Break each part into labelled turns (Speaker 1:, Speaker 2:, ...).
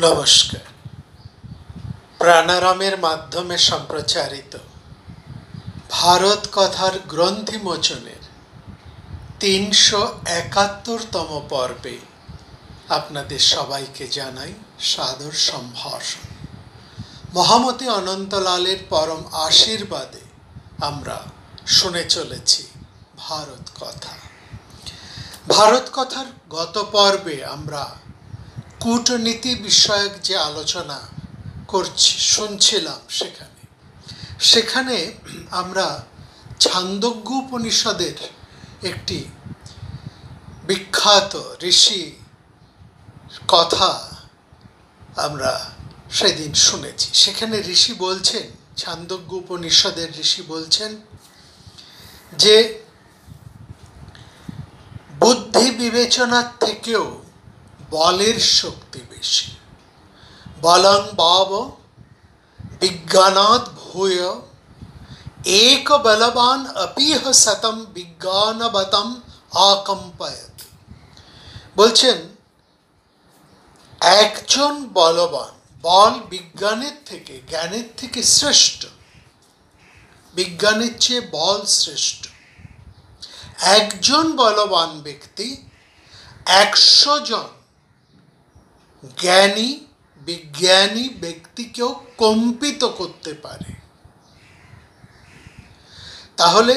Speaker 1: নমস্কার। প্রাণারামের মাধ্যমে সম্প্রচারিত ভারত কথার গ্রন্থিমোচনের ৩৭১তম পর্বে আপনাদের সবাইকে জানাই সাদর সম্ভাষণ। মহামতি অনন্তলালের পরম আশীর্বাদে আমরা শুনে চলেছি ভারত কথা। ভারত কথার গত পর্বে আমরা কূটনীতি বিষয়ক যে আলোচনা শুনছিলাম সেখানে আমরা ছান্দোগ্য উপনিষদের একটি বিখ্যাত ঋষি কথা আমরা সেদিন শুনেছি। সেখানে ঋষি বলছেন, ছান্দোগ্য উপনিষদের ঋষি বলছেন যে বুদ্ধি বিবেচনার থেকেও বলের শক্তি বেশি। বলং বাব বিজ্ঞানাৎ ভূয় এক বলবান অপিহ শতম বিজ্ঞানবতম আকম্পয়ত। বলছেন একজন বলবান, বল বিজ্ঞানের থেকে, জ্ঞানের থেকে শ্রেষ্ঠ, বিজ্ঞানের চেয়ে বল শ্রেষ্ঠ। একজন বলবান ব্যক্তি ১০০ জন জ্ঞানী বিজ্ঞানী ব্যক্তিকেও কম্পিত করতে পারে। তাহলে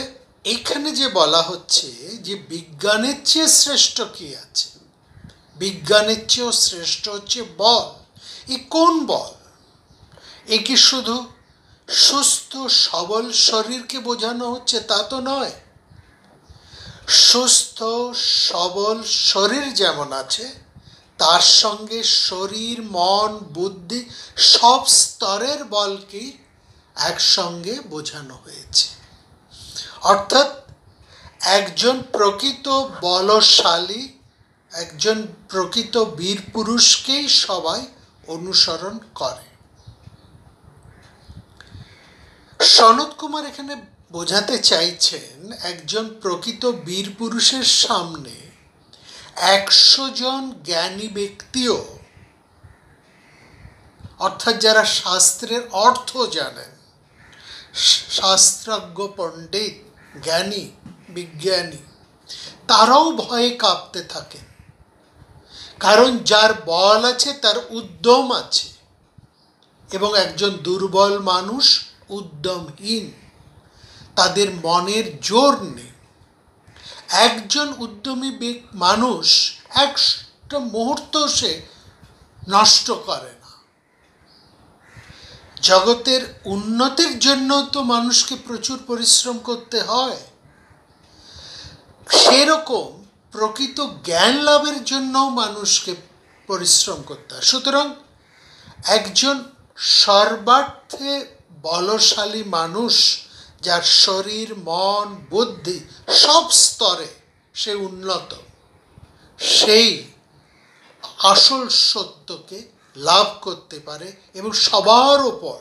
Speaker 1: এইখানে যে বলা হচ্ছে যে বিজ্ঞানের চেয়ে শ্রেষ্ঠ কি আছে? বিজ্ঞানের চেয়েও শ্রেষ্ঠ হচ্ছে বল। এ কোন বল? এ কি শুধু সুস্থ সবল শরীরকে বোঝানো হচ্ছে? তা তো নয়। সুস্থ সবল শরীর যেমন আছে, তার সঙ্গে শরীর, মন, বুদ্ধি সব স্তরের বলকেই একসঙ্গে বোঝানো হয়েছে। অর্থাৎ একজন প্রকৃত বলশালী, একজন প্রকৃত বীর পুরুষকেই সবাই অনুসরণ করে। সনত কুমার এখানে বোঝাতে চাইছেন একজন প্রকৃত বীর পুরুষের সামনে ১০০ জন জ্ঞানী ব্যক্তিও, অর্থাৎ যারা শাস্ত্রের অর্থ জানেন, শাস্ত্রজ্ঞ পণ্ডিত জ্ঞানী বিজ্ঞানী, তারাও ভয়ে কাঁপতে থাকেন। কারণ যার বল আছে তার উদ্যম আছে, এবং একজন দুর্বল মানুষ উদ্যমহীন, তাদের মনের জোর নেই। একজন উদ্যমী মানুষ একটা মুহূর্ত সে নষ্ট করে না। জগতের উন্নতির জন্য তো মানুষকে প্রচুর পরিশ্রম করতে হয়, সেরকম প্রকৃত জ্ঞান লাভের জন্য মানুষকে পরিশ্রম করতে হয়। সুতরাং একজন সর্বার্থে বলশালী মানুষ, যার শরীর, মন, বুদ্ধি সব স্তরে সে উন্নত, সেই আসল সত্যকে লাভ করতে পারে এবং সবার ওপর,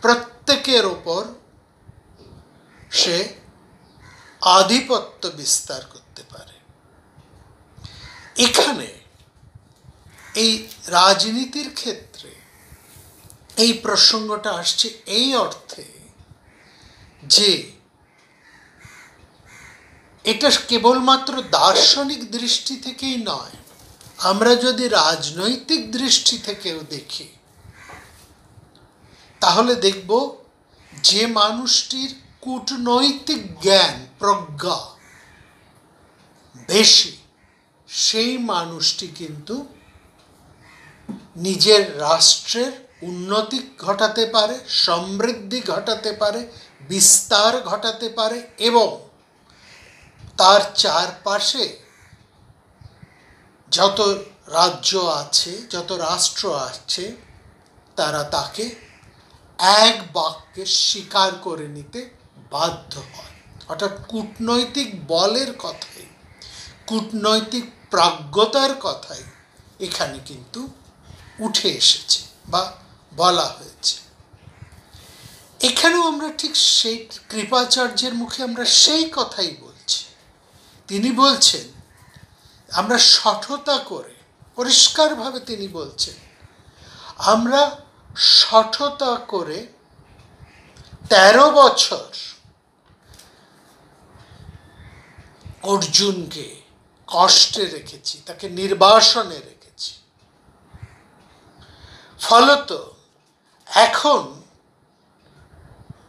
Speaker 1: প্রত্যেকের ওপর সে আধিপত্য বিস্তার করতে পারে। এখানে এই রাজনীতির ক্ষেত্রে এই প্রসঙ্গটা আসছে এই অর্থে যে এটা কেবলমাত্র দার্শনিক দৃষ্টি থেকেই নয়, আমরা যদি রাজনৈতিক দৃষ্টি থেকেও দেখি তাহলে দেখব যে মানুষটির কূটনৈতিক জ্ঞান, প্রজ্ঞা বেশি, সেই মানুষটি কিন্তু নিজের রাষ্ট্রের উন্নতি ঘটাতে পারে, সমৃদ্ধি ঘটাতে পারে, বিস্তার ঘটাতে পারে, এবং তার চারপাশে যত রাজ্য আছে, যত রাষ্ট্র আছে, তারা তাকে এক বাক্যে স্বীকার করে নিতে বাধ্য হয়। অর্থাৎ কূটনৈতিক বলের কথাই, কূটনৈতিক প্রাজ্ঞতার কথাই এখানে কিন্তু উঠে এসেছে বা বলা হয়েছে। এখানেও আমরা ঠিক সেই কৃপাচার্যের মুখে আমরা সেই কথাই বলছি। তিনি বলছেন আমরা সঠতা করে পরিষ্কারভাবে তিনি বলছেন, আমরা শঠতা করে 13 বছর অর্জুনকে কষ্টে রেখেছি, তাকে নির্বাসনে রেখেছি। ফলত এখন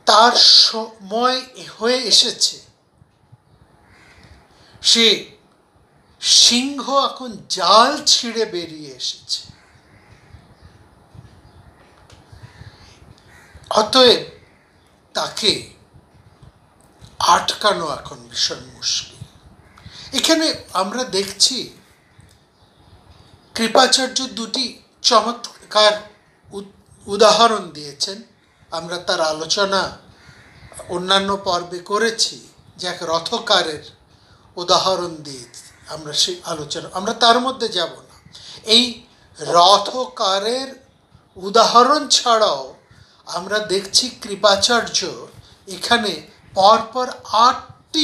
Speaker 1: তার সময় হয়ে এসেছে, সে সিংহ এখন জাল ছিঁড়ে বেরিয়ে এসেছে। অতএব তাকে আটকানো এখন ভীষণ মুশকিল। এখানে আমরা দেখছি কৃপাচার্য দুটি চমৎকার উদাহরণ দিয়েছেন। আমরা তার আলোচনা অন্যান্য পর্বে করেছি, যে এক রথকারের উদাহরণ দিয়ে আমরা সেই আলোচনা, আমরা তার মধ্যে যাব না। এই রথকারের উদাহরণ ছাড়াও আমরা দেখছি কৃপাচার্য এখানে পরপর 8টি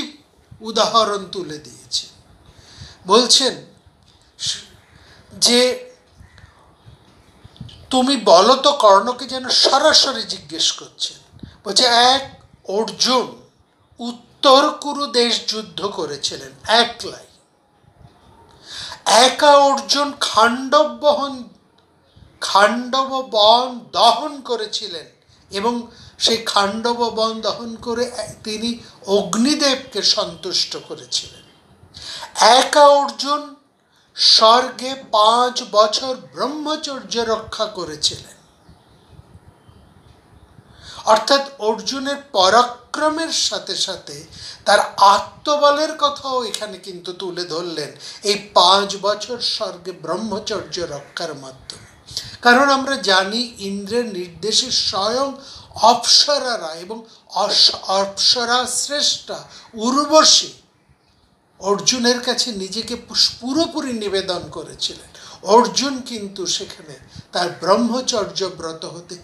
Speaker 1: উদাহরণ তুলে দিয়েছে। বলছেন যে তুমি বলো তো, কর্ণকে যেন সরাসরি জিজ্ঞেস করছেন। বলছে, এক অর্জুন উত্তর কুরু দেশ যুদ্ধ করেছিলেন একলাই। একা অর্জুন খাণ্ডব বন দহন করেছিলেন, এবং সেই খাণ্ডব বন দহন করে তিনি অগ্নিদেবকে সন্তুষ্ট করেছিলেন। একা অর্জুন স্বর্গে 5 বছর ব্রহ্মচর্য রক্ষা করেছিলেন। অর্থাৎ অর্জুনের পরাক্রমের সাথে সাথে তার আত্মবলের কথাও এখানে কিন্তু তুলে ধরলেন এই 5 বছর স্বর্গে ব্রহ্মচর্য রক্ষার মাধ্যমে। কারণ আমরা জানি ইন্দ্রের নির্দেশে স্বয়ং অপ্সরারা এবং অপ্সরা শ্রেষ্ঠা উর্বশী অর্জুনের কাছে নিজেকে পুরোপুরি নিবেদন করেছিলেন। অর্জুন কিন্তু সেখানে তার ব্রহ্মচর্য ব্রত হতে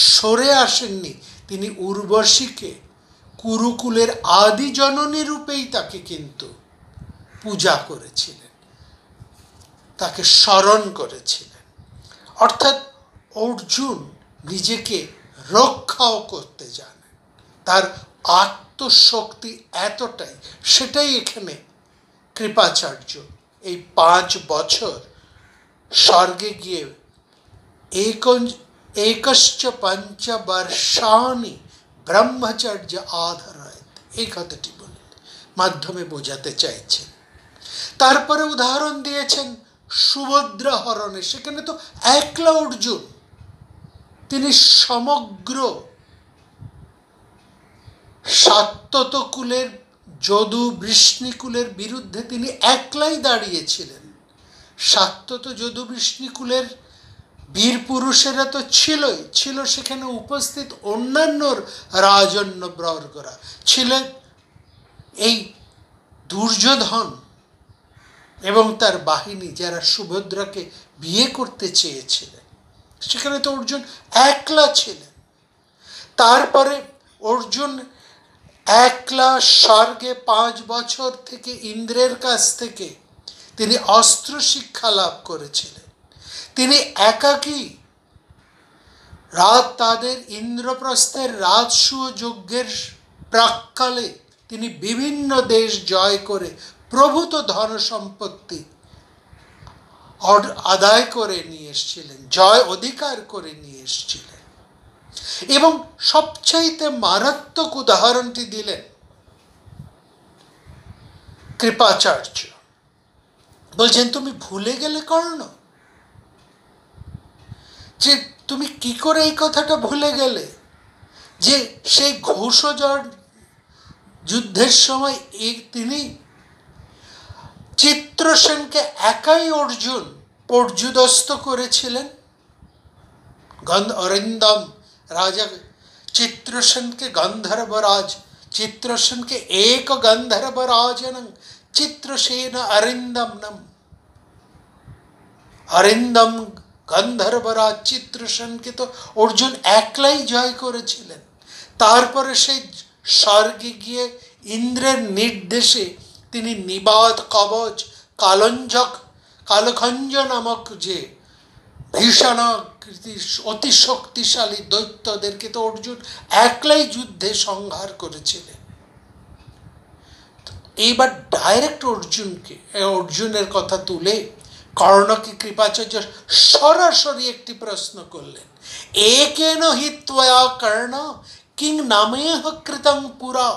Speaker 1: সরে আসেননি। তিনি উর্বশীকে কুরুকুলের আদি জননী রূপেই তাকে কিন্তু পূজা করেছিলেন, তাকে স্মরণ করেছিলেন। অর্থাৎ অর্জুন নিজেকে রক্ষাও করতে জানেন, তার আত্মশক্তি এতটাই, সেটাই এখানে কৃপাচার্য এই 5 বছর স্বর্গে গিয়ে একশ্চ পঞ্চবর্ষাণি ব্রহ্মচর্য আধারায়, এই কথাটি বলে মাধ্যমে বোঝাতে চাইছেন। তারপরে উদাহরণ দিয়েছেন সুভদ্রা হরণে। সেখানে তো একলা অর্জুন, তিনি সমগ্র সাত্যত কুলের যদু বৃষ্ণিকুলের বিরুদ্ধে তিনি একলাই দাঁড়িয়েছিলেন। সাত্যত যদু বৃষ্ণিকুলের বীর পুরুষেরা তো ছিল সেখানে উপস্থিত অন্যান্য রাজন্য বর্গরা ছিলেন এই দুর্যোধন এবং তার বাহিনী, যারা সুভদ্রাকে বিয়ে করতে চেয়েছিলেন। সেখানে তো অর্জুন একলা ছিলেন। তারপরে অর্জুন একলা স্বর্গে 5 বছর থেকে ইন্দ্রের কাছ থেকে তিনি অস্ত্র শিক্ষা লাভ করেছিলেন। তিনি একাকী তাদের ইন্দ্রপ্রস্থের রাজসূয় যজ্ঞের প্রাক্কালে তিনি বিভিন্ন দেশ জয় করে প্রভূত ধন সম্পত্তি আদায় করে নিয়ে এসেছিলেন, জয় অধিকার করে নিয়ে এসেছিলেন। এবং সবচাইতে মারাত্মক উদাহরণটি দিলেন কৃপাচার্য। বলছেন, তুমি ভুলে গেলে কর্ণ, যে তুমি কি করে এই কথাটা ভুলে গেলে যে সেই ঘোষজন যুদ্ধের সময় তিনি চিত্রসেনকে একাই অর্জুন পর্যুদস্ত করেছিলেন। অরিন্দম রাজা চিত্রসেনকে গন্ধর্বরাজ, চিত্রসেনকে এক গন্ধর্বরাজনং চিত্রসেন অরিন্দম অরিন্দম গন্ধর্বরাজ চিত্রসেনকে তো অর্জুন একলাই জয় করেছিলেন। তারপরে সেই স্বর্গে গিয়ে ইন্দ্রের নির্দেশে তিনি নিবাদ কবচ কালখঞ্জ নামক যে ভীষণ অতি শক্তিশালী দৈত্যদেরকে তো অর্জুন একলাই যুদ্ধে সংহার করেছিলেন। এইবার ডাইরেক্ট অর্জুনের কথা তুলে কর্ণকে কৃপাচার্য সরাসরি একটি প্রশ্ন করলেন, একেন হি ত্বয়া কর্ণ কিং নামেহ কৃতং পুরা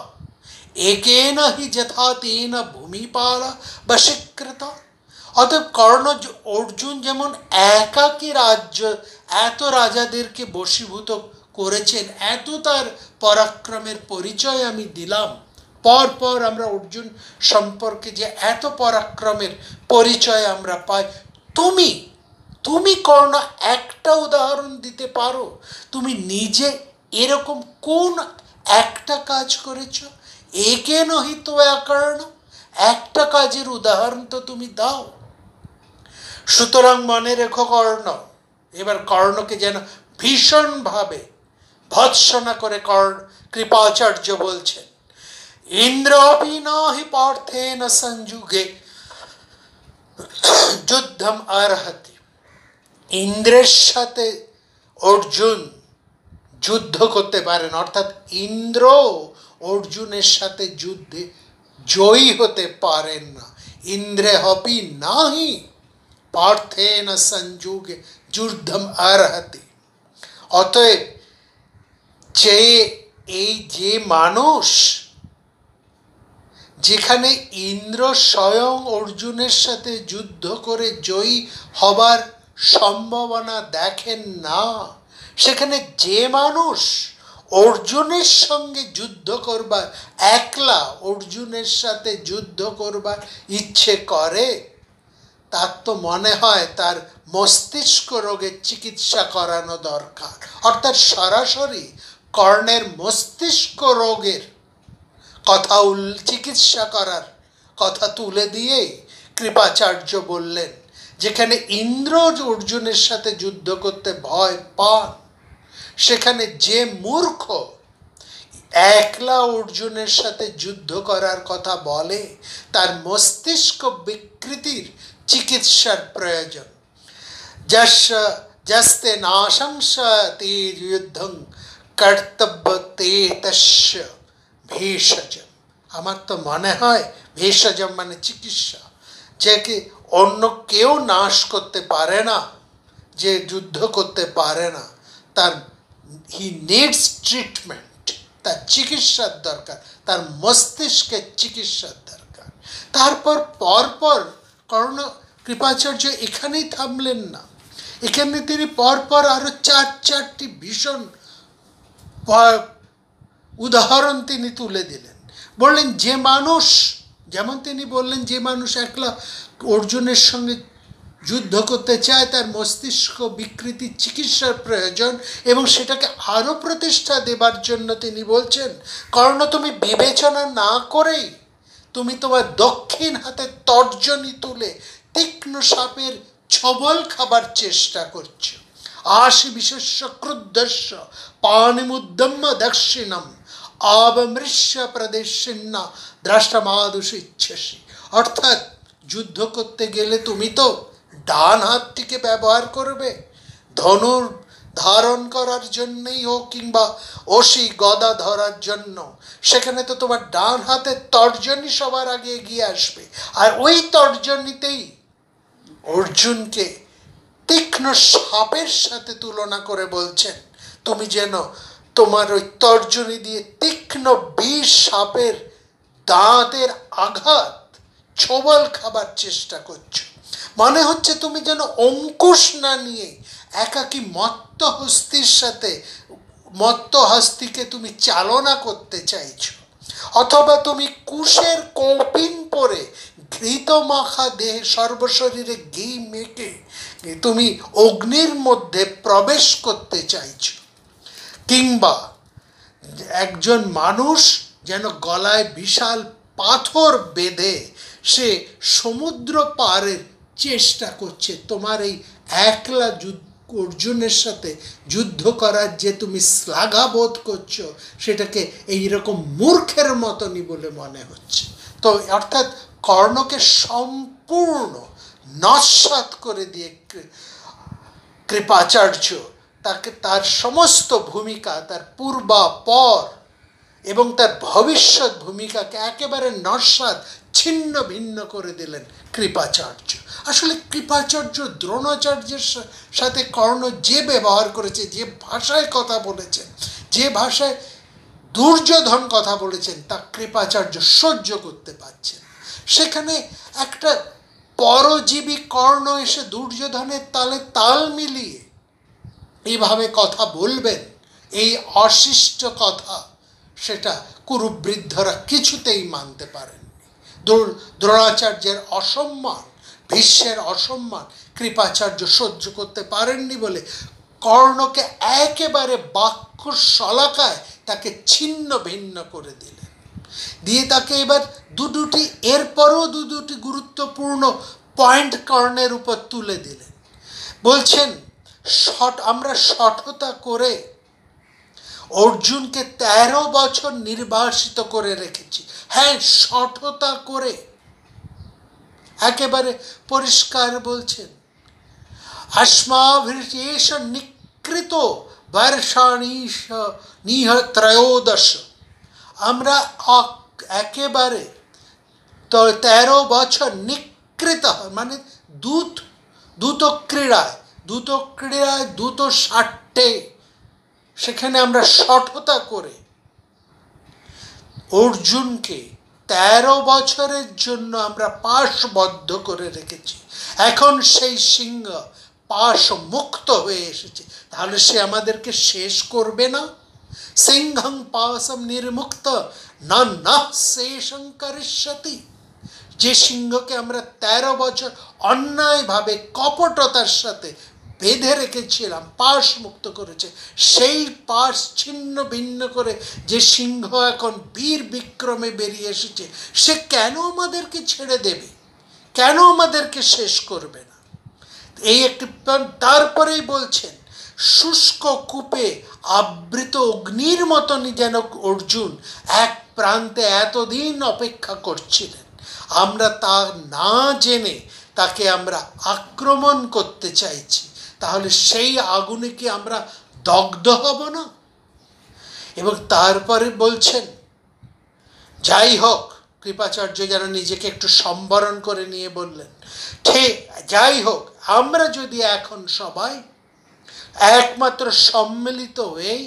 Speaker 1: একেন হি যথা তেন ভূমিপাল বশীকৃত। অতএব অর্জুন যেমন একাকী রাজ্য এত রাজাদেরকে বশীভূত করেছেন, এত তার পরাক্রমের পরিচয় আমি দিলাম, পর আমরা অর্জুন সম্পর্কে যে এত পরাক্রমের পরিচয় আমরা পাই, তুমি কর্ণ একটা উদাহরণ দিতে পারো? তুমি নিজে এরকম কোন একটা কাজ করেছ? একে নহি ত্বয়া কর্ণ, একটা কাজের উদাহরণ তো তুমি দাও। সুতরাং মনে রেখো কর্ণ। এবার কর্ণকে যেন ভীষণভাবে ভৎসনা করে কৃপাচার্য বলছেন, ইন্দ্রপি নাহি পার্থেন সংযুগে যুদ্ধম অর্হতি। ইন্দ্রের সাথে অর্জুন যুদ্ধ করতে পারেন, অর্থাৎ ইন্দ্র অর্জুনের সাথে যুদ্ধে জয়ী হতে পারেন না। ইন্দ্রে হপি নাহি পার্থেন সংযুগে যুদ্ধম অর্হতি। অতএব যে মানুষ, যেখানে ইন্দ্র স্বয়ং অর্জুনের সাথে যুদ্ধ করে জয়ী হবার সম্ভাবনা দেখেন না, সেখানে যে মানুষ অর্জুনের সঙ্গে যুদ্ধ করবার, একলা অর্জুনের সাথে যুদ্ধ করবার ইচ্ছে করে, তার তো মনে হয় তার মস্তিষ্ক রোগের চিকিৎসা করানো দরকার। অর্থাৎ সরাসরি কর্ণের মস্তিষ্ক রোগের কথা চিকিৎসা করার কথা তুলে দিয়ে কৃপাচার্য বললেন, যেখানে ইন্দ্র অর্জুনের সাথে যুদ্ধ করতে ভয় পান, সেখানে যে মূর্খ একলা অর্জুনের সাথে যুদ্ধ করার কথা বলে, তার মস্তিষ্ক বিকৃতির চিকিৎসার প্রয়োজন। যস্তে নাশংসতে যুদ্ধং কর্তব্য তে তস্য ভেষজম। আমার তো মনে হয় ভেষজম মানে চিকিৎসা, যে কি অন্য কেউ নাশ করতে পারে না, যে যুদ্ধ করতে পারে না, তার হি নিডস ট্রিটমেন্ট, তার চিকিৎসার দরকার, তার মস্তিষ্কের চিকিৎসার দরকার। তারপর পরপর কৃপাচার্য এখানেই থামলেন না, এখানে তিনি পরপর আরো চারটি ভীষণ উদাহরণ তিনি তুলে দিলেন। বললেন যে মানুষ, যেমন তিনি বললেন যে মানুষ একলা অর্জুনের সঙ্গে যুদ্ধ করতে চায়, তার মস্তিষ্ক বিকৃতির চিকিৎসার প্রয়োজন, এবং সেটাকে আরও প্রতিষ্ঠা দেবার জন্য তিনি বলছেন, কর্ণ তুমি বিবেচনা না করেই তুমি তোমার দক্ষিণ হাতে তর্জনী তুলে তীক্ষ্ণ সাপের ছবল খাবার চেষ্টা করছো। আশি বিশেষ্য ক্রুদ্ধস্য পানিমুদ্যম্য দক্ষিণম আবমৃষ্য প্রদেশিন্না দ্রষ্টমাদুষ ইচ্ছসি। অর্থাৎ যুদ্ধ করতে গেলে তুমি তো ডান হাতটিকে ব্যবহার করবে, ধনুর ধারণ করার জন্যই হোক কিংবা অসি গদা ধরার জন্য, সেখানে তো তোমার ডান হাতের তর্জনী সবার আগে এগিয়ে আসবে। আর ওই তর্জনীতেই অর্জুনকে তীক্ষ্ণ সাপের সাথে তুলনা করে বলছেন, তুমি যেন তোমার ওই তর্জনী দিয়ে তীক্ষ্ণ বিষ সাপের দাঁতের আঘাত ছোবল খাবার চেষ্টা করছো। মনে হচ্ছে তুমি যেন অঙ্কুশ না নিয়ে একাকী মত্ত হস্তিকে তুমি চালনা করতে চাইছো, অথবা তুমি কুশের কৌপিন পরে ঘৃত মাখা দেহে সর্বশরীরে ঘি মেখে তুমি অগ্নির মধ্যে প্রবেশ করতে চাইছো, কিংবা একজন মানুষ যেন গলায় বিশাল পাথর বেঁধে সে সমুদ্র পারের চেষ্টা করছে। তোমার এই একলা অর্জুনের সাথে যুদ্ধ করার যে তুমি শ্লাঘা বোধ করছো, সেটাকে এইরকম মূর্খের মতনই বলে মনে হচ্ছে। তো অর্থাৎ কর্ণকে সম্পূর্ণ নস্যাৎ করে দিয়ে কৃপাচার্য তাকে তার সমস্ত ভূমিকা, তার পূর্বাপর এবং তার ভবিষ্যৎ ভূমিকাকে একেবারে নস্যাৎ ছিন্ন ভিন্ন করে দিলেন কৃপাচার্য। আসলে কৃপাচার্য দ্রোণাচার্যের সাথে কর্ণ যে ব্যবহার করেছে, যে ভাষায় কথা বলেছেন, যে ভাষায় দুর্যোধন কথা বলেছেন, তা কৃপাচার্য সহ্য করতে পারছেন। সেখানে একটা পরজীবী কর্ণ এসে দুর্যোধনের তালে তাল মিলিয়ে এইভাবে কথা বলবেন, এই অশিষ্ট কথা, সেটা কুরুবৃদ্ধরা কিছুতেই মানতে পারেননি। দ্রোণাচার্যের অসম্মান, ভীষ্মের অসম্মান কৃপাচার্য সহ্য করতে পারেননি বলে কর্ণকে একেবারে বাক্য শলাকায় তাকে ছিন্ন ভিন্ন করে দিলেন। দিয়ে তাকে এবার এরপরও দুটি গুরুত্বপূর্ণ পয়েন্ট কর্ণের উপর তুলে দিলেন। বলছেন, আমরা সঠতা করে অর্জুনকে 13 বছর নির্বাসিত করে রেখেছি। হ্যাঁ, সঠতা করে, একেবারে পরিষ্কার বলছেন, अस्माभिर्येष निकृतो वर्षाणीश নিহ ত্রয়োদশ, আমরা একেবারে 13 বছর নিকৃত, মানে দ্রুত ক্রীড়ায় দ্রুত ষাট্টে, সেখানে আমরা সঠতা করে অর্জুনকে 13 বছরের জন্য আমরা পাশবদ্ধ করে রেখেছি। এখন সেই সিংহ পাশ মুক্ত হয়ে এসেছে, তাহলে সে আমাদেরকে শেষ করবে না? সিংহং পাশম নির্মুক্ত না শেষং করিষ্যতি। যে সিংহকে আমরা 13 বছর অন্যায়ভাবে কপটতার সাথে বেঁধে রেখেছিলাম, পাশ মুক্ত করেছে, সেই পাশ ছিন্ন ভিন্ন করে যে সিংহ এখন বীর বিক্রমে বেরিয়ে এসেছে, সে কেন আমাদেরকে ছেড়ে দেবে? কেন আমাদেরকে শেষ করবে না? এই একটি। তারপরেই বলছেন, শুষ্ক কূপে আবৃত অগ্নির মতনই যেন অর্জুন এক প্রান্তে এতদিন অপেক্ষা করছিলেন। আমরা তা না জেনে তাকে আমরা আক্রমণ করতে চাইছি, তাহলে সেই আগুনে কি আমরা দগ্ধ হব না? এবং তারপরে বলছেন, যাই হোক, কৃপাচার্য যেন নিজেকে একটু সম্বরণ করে নিয়ে বললেন, ঠিক যাই হোক, আমরা যদি এখন সবাই একমাত্র সম্মিলিত হয়েই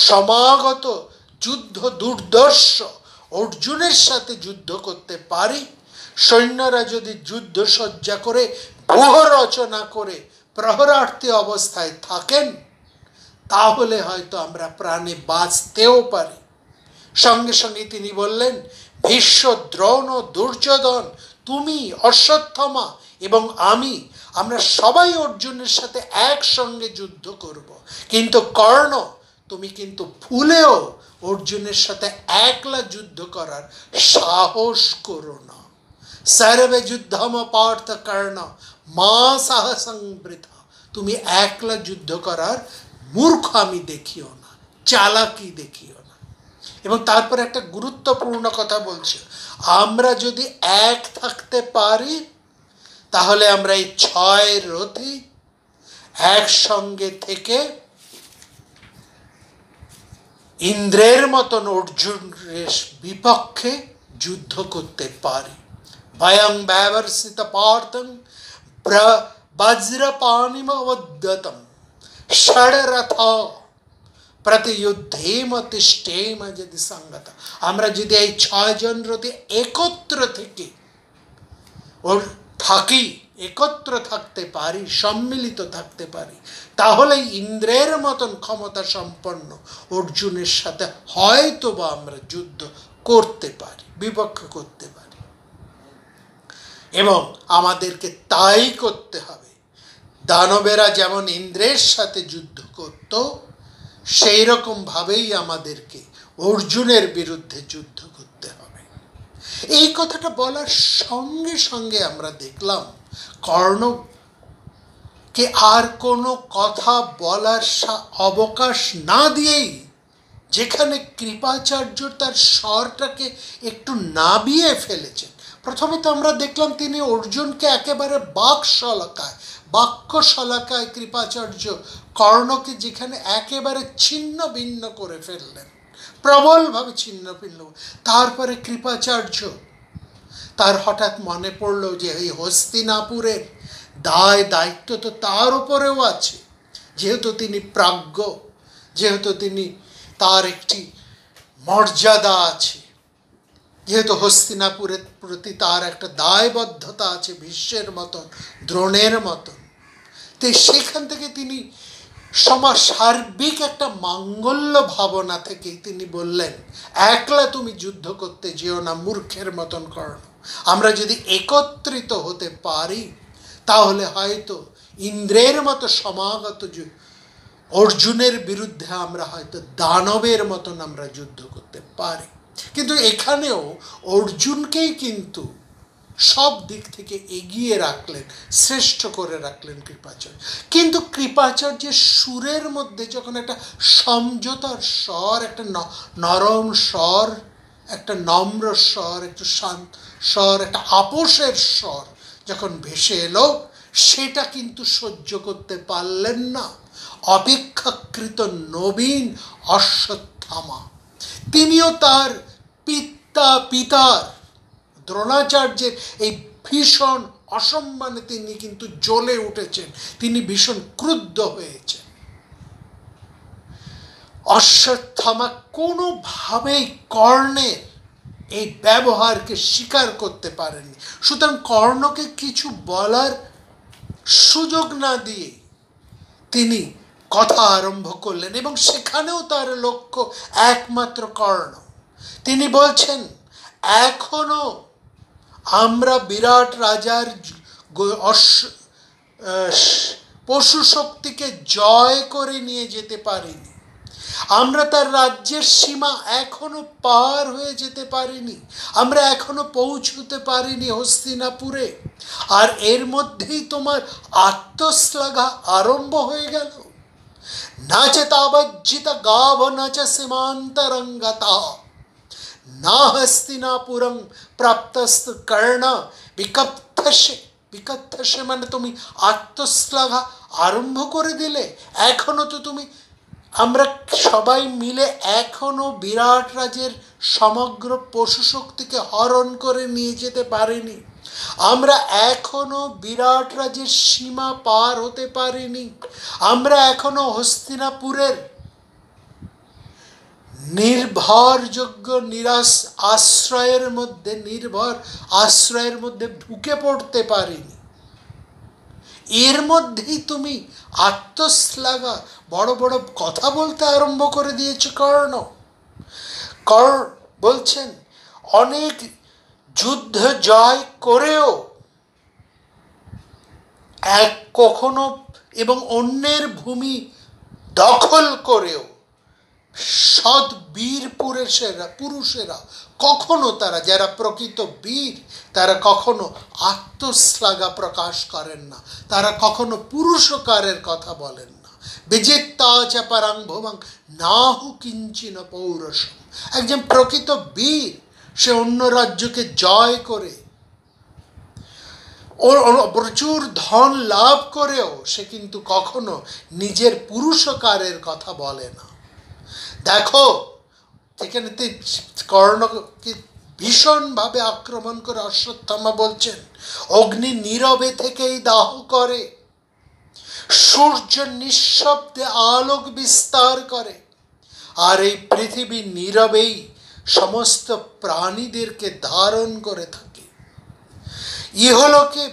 Speaker 1: সমাগত যুদ্ধ দুর্দর্শ অর্জুনের সাথে যুদ্ধ করতে পারি, সৈন্যরা যদি যুদ্ধ সজ্জা করে ব্যূহ রচনা করে প্রহরার্থী অবস্থায় থাকেন, তাহলে হয়তো আমরা প্রাণে বাঁচতেও পারি। সঙ্গে সঙ্গে তিনি বললেন, ভীষ্ম, দ্রোণ, দুর্যোধন, তুমি, অশ্বত্থামা এবং আমরা সবাই অর্জুনের সাথে একসঙ্গে যুদ্ধ করব। কিন্তু কর্ণ, তুমি কিন্তু ভুলেও অর্জুনের সাথে একলা যুদ্ধ করার সাহস করো না। সর্বে যুদ্ধম পার্থ কর্ণ মা সাহসং বৃথা। তুমি একলা যুদ্ধ করার মূর্খামি দেখিও না, চালাকি দেখিও না। এবং তারপর একটা গুরুত্বপূর্ণ কথা বলছে, আমরা যদি এক থাকতে পারি, তাহলে আমরা এই 6 রথী একসঙ্গে থেকে ইন্দ্রের মতন অর্জুনের বিপক্ষে যুদ্ধ করতে পারি। ভয়ং ব্যবর্ষিত পার্থং বজ্রপাণিমবদ্ধতম ষড়রথ প্রতিযুদ্ধেম তিষ্ঠেম যদি সঙ্গত। আমরা যদি এই 6 জন রথী একত্র থেকে একত্র থাকতে পারি, সম্মিলিত থাকতে পারি, তাহলে ইন্দ্রের মতন ক্ষমতা সম্পন্ন অর্জুনের সাথে হয়তো বা আমরা যুদ্ধ করতে পারি, বিপক্ষ করতে পারি। এবং আমাদেরকে তাই করতে হবে। দানবেরা যেমন ইন্দ্রের সাথে যুদ্ধ করত, সেই রকম ভাবেই আমাদেরকে অর্জুনের বিরুদ্ধে যুদ্ধ করতে হবে। এই কথাটা বলার সঙ্গে সঙ্গে আমরা দেখলাম কর্ণকে আর কোনো কথা বলার অবকাশ না দিয়েই, যেখানে কৃপাচার্য তার স্বরটাকে একটু নাবিয়ে ফেলেছেন, প্রথমে তো আমরা দেখলাম তিনি অর্জুনকে একেবারে বাক্য শলাকায় কৃপাচার্য কর্ণকে যেখানে একেবারে ছিন্ন ভিন্ন করে ফেললেন, প্রবলভাবে ছিন্ন ভিন্ন। তারপরে কৃপাচার্য তার হঠাৎ মনে পড়ল যে এই হস্তিনাপুরের দায়িত্ব তো তার উপরেও আছে, যেহেতু তিনি প্রাজ্ঞ, যেহেতু তিনি তার একটি মর্যাদা আছে, যেহেতু হস্তিনাপুরের প্রতি তার একটা দায়বদ্ধতা আছে ভীষ্মের মতন, দ্রোণের মতন। তো সেখান থেকে তিনি সার্বিক একটা মাঙ্গল্য ভাবনা থেকে তিনি বললেন, একলা তুমি যুদ্ধ করতে যেও না মূর্খের মতন কর্ণ। আমরা যদি একত্রিত হতে পারি তাহলে হয়তো ইন্দ্রের মতো সমাগত অর্জুনের বিরুদ্ধে আমরা হয়তো দানবের মতন আমরা যুদ্ধ করতে পারি। কিন্তু এখানেও অর্জুনকেই কিন্তু সব দিক থেকে এগিয়ে রাখলেন, শ্রেষ্ঠ করে রাখলেন কৃপাচার্য। কিন্তু কৃপাচার্যের সুরের মধ্যে যখন একটা সমঝোতার স্বর, একটা নরম স্বর, একটা নম্র স্বর, একটু শান্ত স্বর, একটা আপোষের স্বর যখন ভেসে এলো, সেটা কিন্তু সহ্য করতে পারলেন না অপেক্ষাকৃত নবীন অশ্বত্থামা। তিনিও তার পিতার দ্রোণাচার্যের এই ভীষণ অসম্মানে তিনি কিন্তু জ্বলে উঠেছেন, তিনি ভীষণ ক্রুদ্ধ হয়েছেন। অশ্বত্থামা কোনোভাবেই কর্ণের এই ব্যবহারকে স্বীকার করতে পারেননি। সুতরাং কর্ণকে কিছু বলার সুযোগ না দিয়ে তিনি কথা আরম্ভ করলেন, এবং সেখানেও তার লক্ষ্য একমাত্র কর্ণ। তিনি বলছেন, এখনো আমরা বিরাট রাজার পশু শক্তিকে জয় করে নিয়ে যেতে পারিনি, আমরা তার রাজ্যের সীমা এখনো পার হয়ে যেতে পারিনি, আমরা এখনো পৌঁছতে পারিনি হস্তিনাপুরে, আর এর মধ্যেই তোমার আত্মশ্লাঘা আরম্ভ হয়ে গেল। না চ তাবজ্জিত গাভ না চ সীমান্তরঙ্গতা না হস্তিনাপুরং প্রাপ্তস্ত কর্ণ বিকথ্যসে মানে তুমি আত্মশ্লাঘা আরম্ভ করে দিলে। এখনো তো তুমি, আমরা সবাই মিলে এখনো বিরাট রাজের সমগ্র পশু শক্তিকে হরণ করে নিয়ে যেতে পারিনি, আমরা এখনো বিরাট রাজের সীমা পার হতে পারিনি, আমরা এখনো হস্তিনাপুরের নির্ভর আশ্রয়ের মধ্যে ঢুকে পড়তে পারিনি। এর মধ্যেই তুমি আত্মশ্লাঘা, বড় বড় কথা বলতে আরম্ভ করে দিয়েছ কর্ণ। বলছেন, অনেক যুদ্ধ জয় করেও কখনো এবং অন্যের ভূমি দখল করেও সৎ বীর পুরুষেরা কখনো, তারা যারা প্রকৃত বীর, তারা কখনো আত্মশ্লাঘা প্রকাশ করেন না, তারা কখনো পুরুষকারের কথা বলেন না। বিজিত্তা চ পরং ভুবং নাহু কিঞ্চিন পৌরুষম। একজন প্রকৃত বীর সে অন্য রাজ্যকে জয় করে প্রচুর ধন লাভ করেও সে কিন্তু কখনো নিজের পুরুষকারের কথা বলে না। দেখো, এখানে কর্ণকে ভীষণভাবে আক্রমণ করে অশ্বত্থামা বলছেন, অগ্নি নীরবে থেকেই দাহ করে, সূর্য নিঃশব্দে আলোক বিস্তার করে, আর এই পৃথিবী নীরবেই সমস্ত প্রাণীদেরকে ধারণ করে থাকে। ইহলোকে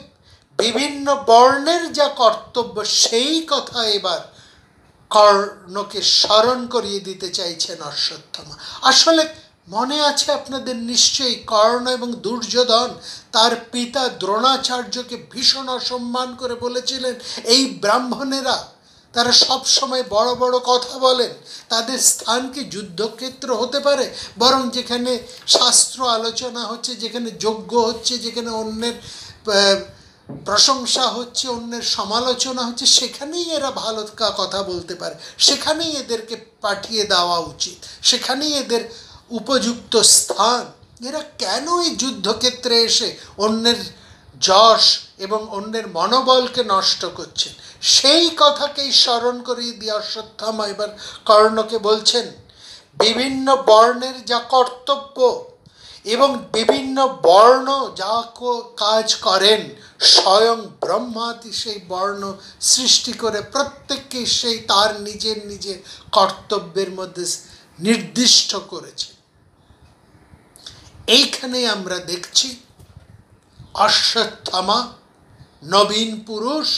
Speaker 1: বিভিন্ন বর্ণের যা কর্তব্য সেই কথা এবার কর্ণকে স্মরণ করিয়ে দিতে চাইছেন অশ্বত্থামা। আসলে মনে আছে আপনাদের নিশ্চয়ই, কর্ণ এবং দুর্যোধন তার পিতা দ্রোণাচার্যকে ভীষণ অসম্মান করে বলেছিলেন, এই ব্রাহ্মণেরা তারা সব সময় বড় বড় কথা বলেন, তাদের স্থান কি যুদ্ধক্ষেত্র হতে পারে? বরং যেখানে শাস্ত্র আলোচনা হচ্ছে, যেখানে যজ্ঞ হচ্ছে, যেখানে অন্যের প্রশংসা হচ্ছে, অন্যের সমালোচনা হচ্ছে, সেখানেই এরা ভালো কথা বলতে পারে, সেখানেই এদেরকে পাঠিয়ে দেওয়া উচিত, সেখানেই এদের উপযুক্ত স্থান। এরা কেন এই যুদ্ধক্ষেত্রে এসে অন্যের যশ এবং অন্যের মনোবলকে নষ্ট করছেন? সেই কথাকেই স্মরণ করিয়ে দিয়ে অশ্বত্থামা এবার কর্ণকে বলছেন, বিভিন্ন বর্ণের যা কর্তব্য এবং বিভিন্ন বর্ণ যা কাজ করেন, স্বয়ং ব্রহ্মাদি সেই বর্ণ সৃষ্টি করে প্রত্যেককে সেই তার নিজের নিজের কর্তব্যের মধ্যে নির্দিষ্ট করেছে। এইখানে আমরা দেখছি অশ্বত্থামা নবীন পুরুষ,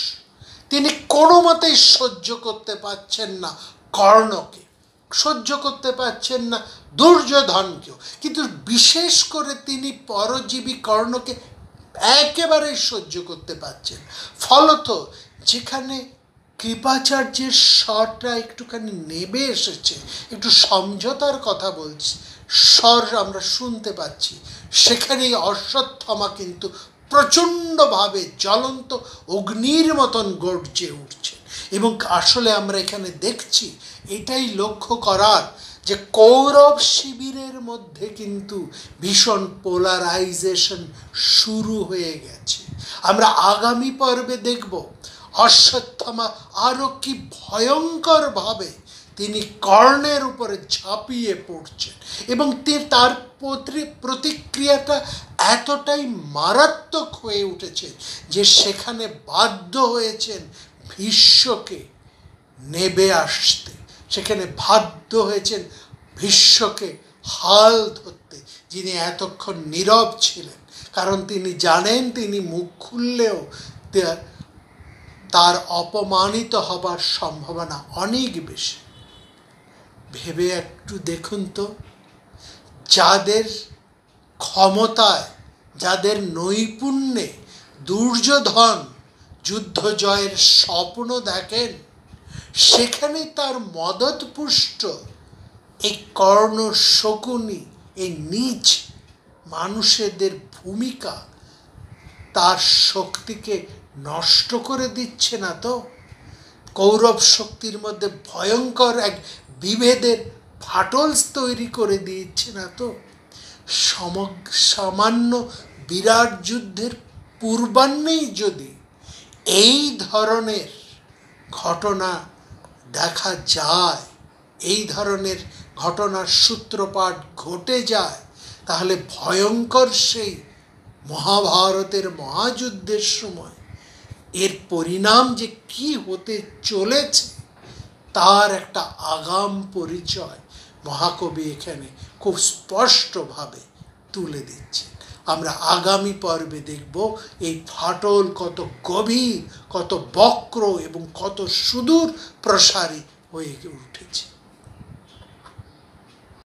Speaker 1: তিনি কোনো মতেই সহ্য করতে পারছেন না কর্ণকে, সহ্য করতে পারছেন না দুর্যোধনকেও, কিন্তু বিশেষ করে তিনি পরজীবী কর্ণকে একেবারেই সহ্য করতে পারছেন। ফলত যেখানে কৃপাচার্যের স্বরটা একটুখানি নেমে এসেছে, একটু সমঝোতার কথা বলছি, স্বর আমরা শুনতে পাচ্ছি, সেখানেই অশ্বত্থামা কিন্তু প্রচণ্ডভাবে জ্বলন্ত অগ্নির মতন গর্জে উঠছে। এবং আসলে আমরা এখানে দেখছি, এটাই লক্ষ্য করার যে কৌরব শিবিরের মধ্যে কিন্তু ভীষণ পোলারাইজেশন শুরু হয়ে গেছে। আমরা আগামী পর্বে দেখব অশ্বত্থামা আরও কি ভয়ঙ্করভাবে তিনি কর্ণের উপরে ঝাঁপিয়ে পড়ছেন, এবং তার প্রতিক্রিয়াটা এতটাই মারাত্মক হয়ে উঠেছে যে সেখানে বাধ্য হয়েছেন ভীষ্মকে নেবে আসতে, সেখানে বাধ্য হয়েছেন ভীষ্মকে হাল ধরতে, যিনি এতক্ষণ নীরব ছিলেন, কারণ তিনি জানেন তিনি মুখ খুললেও তার অপমানিত হবার সম্ভাবনা অনেক বেশি। ভেবে একটু দেখুন তো, যাদের ক্ষমতায়, যাদের নৈপুণ্যে দুর্যোধন যুদ্ধ জয়ের স্বপ্ন দেখেন, সেখানে তার মদতপুষ্ট এই কর্ণ শকুনি, এই নীচ মানুষেদের ভূমিকা তার শক্তিকে নষ্ট করে দিচ্ছে না তো? কৌরব শক্তির মধ্যে ভয়ঙ্কর এক বিভেদের ফাটল তৈরি করে দিচ্ছে না তো? সামান্য বিরাট যুদ্ধের পূর্বাহ্নেই যদি এই ধরনের ঘটনা দেখা যায়, এই ধরনের ঘটনার সূত্রপাত ঘটে যায়, তাহলে ভয়ঙ্কর সেই মহাভারতের মহাযুদ্ধের সময় এর পরিণাম যে কি হতে চলেছে তার একটা আগাম পরিচয় মহাকবি এখানে খুব স্পষ্টভাবে তুলে দিচ্ছে। আমরা আগামী পর্বে দেখব এই ফাটল কত গভীর, কত বক্র এবং কত সুদূর প্রসারী হয়ে উঠেছে।